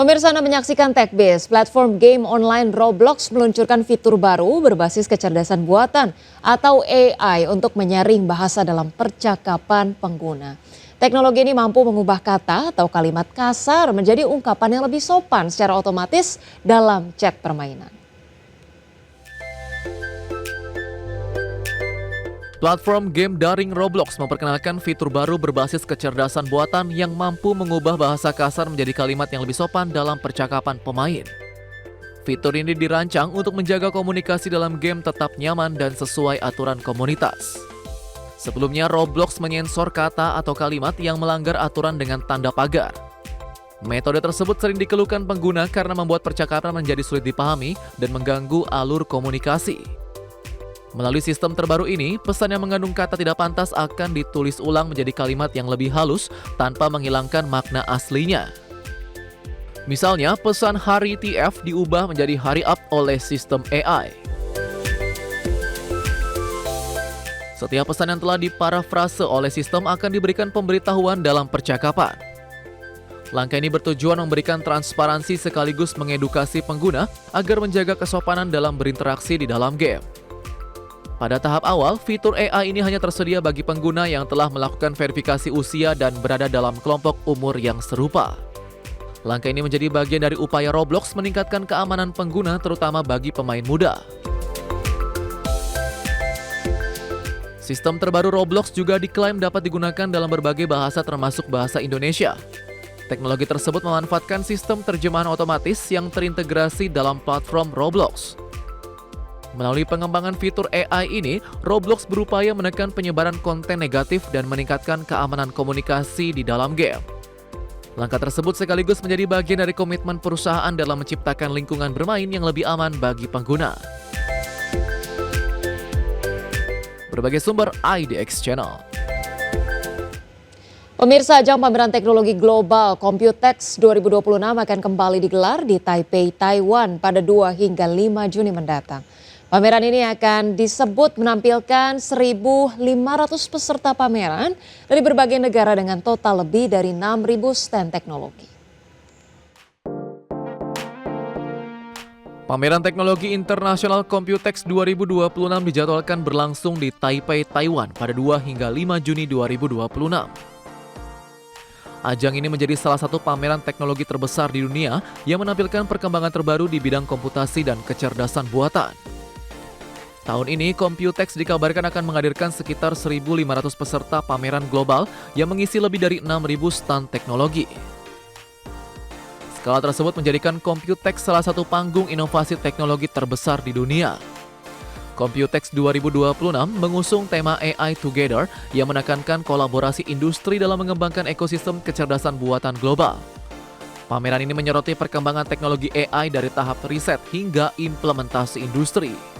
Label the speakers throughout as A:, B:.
A: Pemirsa, Anda menyaksikan TechBiz. Platform game online Roblox meluncurkan fitur baru berbasis kecerdasan buatan atau AI untuk menyaring bahasa dalam percakapan pengguna. Teknologi ini mampu mengubah kata atau kalimat kasar menjadi ungkapan yang lebih sopan secara otomatis dalam chat permainan.
B: Platform game daring Roblox memperkenalkan fitur baru berbasis kecerdasan buatan yang mampu mengubah bahasa kasar menjadi kalimat yang lebih sopan dalam percakapan pemain. Fitur ini dirancang untuk menjaga komunikasi dalam game tetap nyaman dan sesuai aturan komunitas. Sebelumnya, Roblox menyensor kata atau kalimat yang melanggar aturan dengan tanda pagar. Metode tersebut sering dikeluhkan pengguna karena membuat percakapan menjadi sulit dipahami dan mengganggu alur komunikasi. Melalui sistem terbaru ini, pesan yang mengandung kata tidak pantas akan ditulis ulang menjadi kalimat yang lebih halus tanpa menghilangkan makna aslinya. Misalnya, pesan hari TF diubah menjadi hari up oleh sistem AI. Setiap pesan yang telah diparafrase oleh sistem akan diberikan pemberitahuan dalam percakapan. Langkah ini bertujuan memberikan transparansi sekaligus mengedukasi pengguna agar menjaga kesopanan dalam berinteraksi di dalam game. Pada tahap awal, fitur AI ini hanya tersedia bagi pengguna yang telah melakukan verifikasi usia dan berada dalam kelompok umur yang serupa. Langkah ini menjadi bagian dari upaya Roblox meningkatkan keamanan pengguna terutama bagi pemain muda. Sistem terbaru Roblox juga diklaim dapat digunakan dalam berbagai bahasa termasuk bahasa Indonesia. Teknologi tersebut memanfaatkan sistem terjemahan otomatis yang terintegrasi dalam platform Roblox. Melalui pengembangan fitur AI ini, Roblox berupaya menekan penyebaran konten negatif dan meningkatkan keamanan komunikasi di dalam game. Langkah tersebut sekaligus menjadi bagian dari komitmen perusahaan dalam menciptakan lingkungan bermain yang lebih aman bagi pengguna. Berbagai sumber IDX Channel.
A: Pemirsa, ajang pameran teknologi global Computex 2026 akan kembali digelar di Taipei, Taiwan pada 2 hingga 5 Juni mendatang. Pameran ini akan disebut menampilkan 1.500 peserta pameran dari berbagai negara dengan total lebih dari 6.000 stand teknologi.
B: Pameran Teknologi Internasional Computex 2026 dijadwalkan berlangsung di Taipei, Taiwan pada 2 hingga 5 Juni 2026. Ajang ini menjadi salah satu pameran teknologi terbesar di dunia yang menampilkan perkembangan terbaru di bidang komputasi dan kecerdasan buatan. Tahun ini, Computex dikabarkan akan menghadirkan sekitar 1.500 peserta pameran global yang mengisi lebih dari 6.000 stand teknologi. Skala tersebut menjadikan Computex salah satu panggung inovasi teknologi terbesar di dunia. Computex 2026 mengusung tema AI Together yang menekankan kolaborasi industri dalam mengembangkan ekosistem kecerdasan buatan global. Pameran ini menyoroti perkembangan teknologi AI dari tahap riset hingga implementasi industri.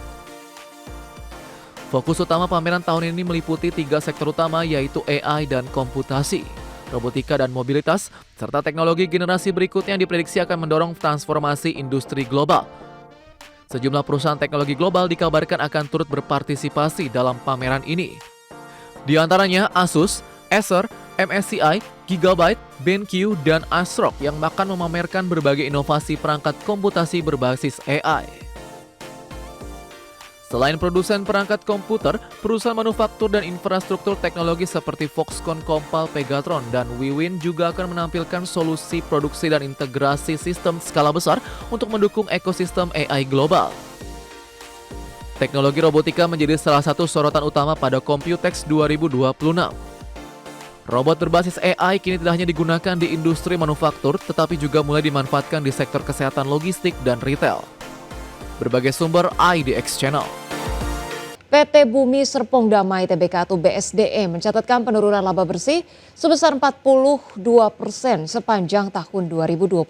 B: Fokus utama pameran tahun ini meliputi 3 sektor utama yaitu AI dan komputasi, robotika dan mobilitas, serta teknologi generasi berikutnya yang diprediksi akan mendorong transformasi industri global. Sejumlah perusahaan teknologi global dikabarkan akan turut berpartisipasi dalam pameran ini. Di antaranya Asus, Acer, MSCI, Gigabyte, BenQ, dan ASRock yang akan memamerkan berbagai inovasi perangkat komputasi berbasis AI. Selain produsen perangkat komputer, perusahaan manufaktur dan infrastruktur teknologi seperti Foxconn, Compal, Pegatron, dan Wiwin juga akan menampilkan solusi produksi dan integrasi sistem skala besar untuk mendukung ekosistem AI global. Teknologi robotika menjadi salah satu sorotan utama pada Computex 2026. Robot berbasis AI kini tidak hanya digunakan di industri manufaktur, tetapi juga mulai dimanfaatkan di sektor kesehatan logistik dan retail. Berbagai sumber IDX Channel.
A: PT Bumi Serpong Damai Tbk atau BSDE mencatatkan penurunan laba bersih sebesar 42% sepanjang tahun 2025.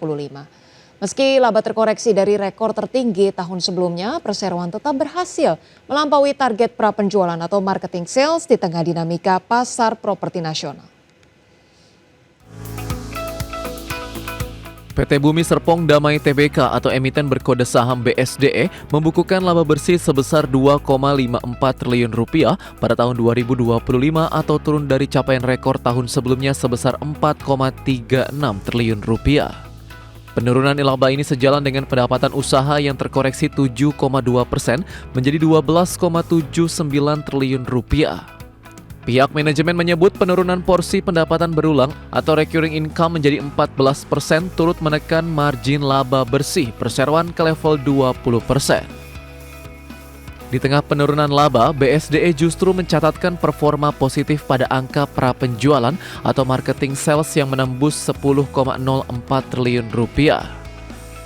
A: Meski laba terkoreksi dari rekor tertinggi tahun sebelumnya, perseroan tetap berhasil melampaui target prapenjualan atau marketing sales di tengah dinamika pasar properti nasional.
B: PT Bumi Serpong Damai Tbk atau emiten berkode saham BSDE membukukan laba bersih sebesar Rp2,54 triliun pada tahun 2025 atau turun dari capaian rekor tahun sebelumnya sebesar Rp4,36 triliun. Penurunan laba ini sejalan dengan pendapatan usaha yang terkoreksi 7,2% menjadi 12,79 triliun rupiah. Pihak manajemen menyebut penurunan porsi pendapatan berulang atau recurring income menjadi 14% turut menekan margin laba bersih perseroan ke level 20%. Di tengah penurunan laba, BSDE justru mencatatkan performa positif pada angka prapenjualan atau marketing sales yang menembus 10,04 triliun rupiah.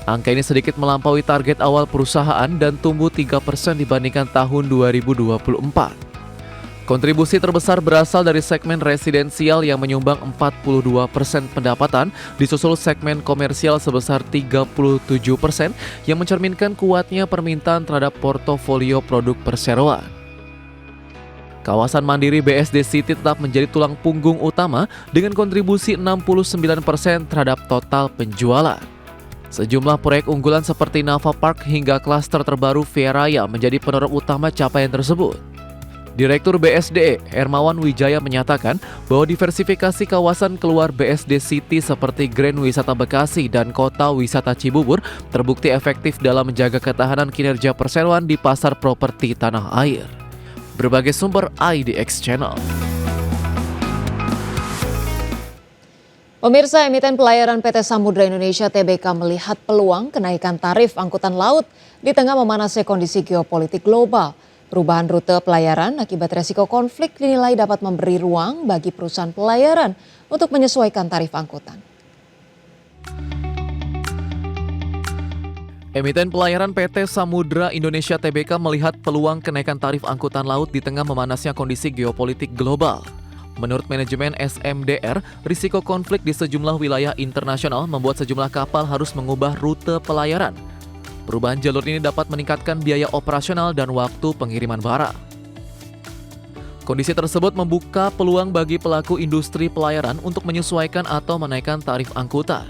B: Angka ini sedikit melampaui target awal perusahaan dan tumbuh 3% dibandingkan tahun 2024. Kontribusi terbesar berasal dari segmen residensial yang menyumbang 42% pendapatan, disusul segmen komersial sebesar 37% yang mencerminkan kuatnya permintaan terhadap portofolio produk perseroan. Kawasan mandiri BSD City tetap menjadi tulang punggung utama dengan kontribusi 69% terhadap total penjualan. Sejumlah proyek unggulan seperti Nava Park hingga klaster terbaru Via Raya menjadi penerap utama capaian tersebut. Direktur BSDE, Hermawan Wijaya menyatakan bahwa diversifikasi kawasan keluar BSD City seperti Grand Wisata Bekasi dan Kota Wisata Cibubur terbukti efektif dalam menjaga ketahanan kinerja perseroan di pasar properti tanah air. Berbagai sumber IDX Channel.
A: Pemirsa, emiten pelayaran PT Samudra Indonesia Tbk melihat peluang kenaikan tarif angkutan laut di tengah memanasnya kondisi geopolitik global. Perubahan rute pelayaran akibat resiko konflik dinilai dapat memberi ruang bagi perusahaan pelayaran untuk menyesuaikan tarif angkutan.
B: Emiten pelayaran PT Samudra Indonesia Tbk melihat peluang kenaikan tarif angkutan laut di tengah memanasnya kondisi geopolitik global. Menurut manajemen SMDR, risiko konflik di sejumlah wilayah internasional membuat sejumlah kapal harus mengubah rute pelayaran. Perubahan jalur ini dapat meningkatkan biaya operasional dan waktu pengiriman barang. Kondisi tersebut membuka peluang bagi pelaku industri pelayaran untuk menyesuaikan atau menaikkan tarif angkutan,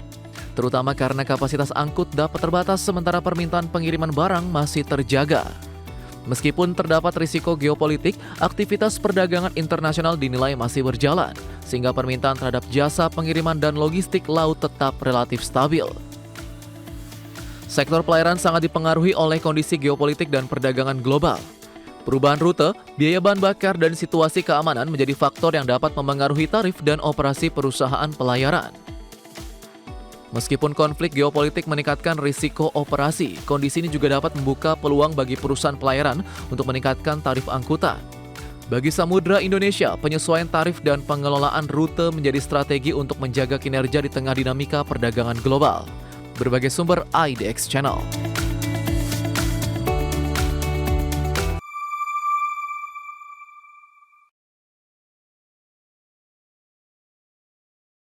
B: terutama karena kapasitas angkut dapat terbatas sementara permintaan pengiriman barang masih terjaga. Meskipun terdapat risiko geopolitik, aktivitas perdagangan internasional dinilai masih berjalan, sehingga permintaan terhadap jasa pengiriman dan logistik laut tetap relatif stabil. Sektor pelayaran sangat dipengaruhi oleh kondisi geopolitik dan perdagangan global. Perubahan rute, biaya bahan bakar, dan situasi keamanan menjadi faktor yang dapat memengaruhi tarif dan operasi perusahaan pelayaran. Meskipun konflik geopolitik meningkatkan risiko operasi, kondisi ini juga dapat membuka peluang bagi perusahaan pelayaran untuk meningkatkan tarif angkutan. Bagi Samudra Indonesia, penyesuaian tarif dan pengelolaan rute menjadi strategi untuk menjaga kinerja di tengah dinamika perdagangan global. Berbagai sumber IDX Channel.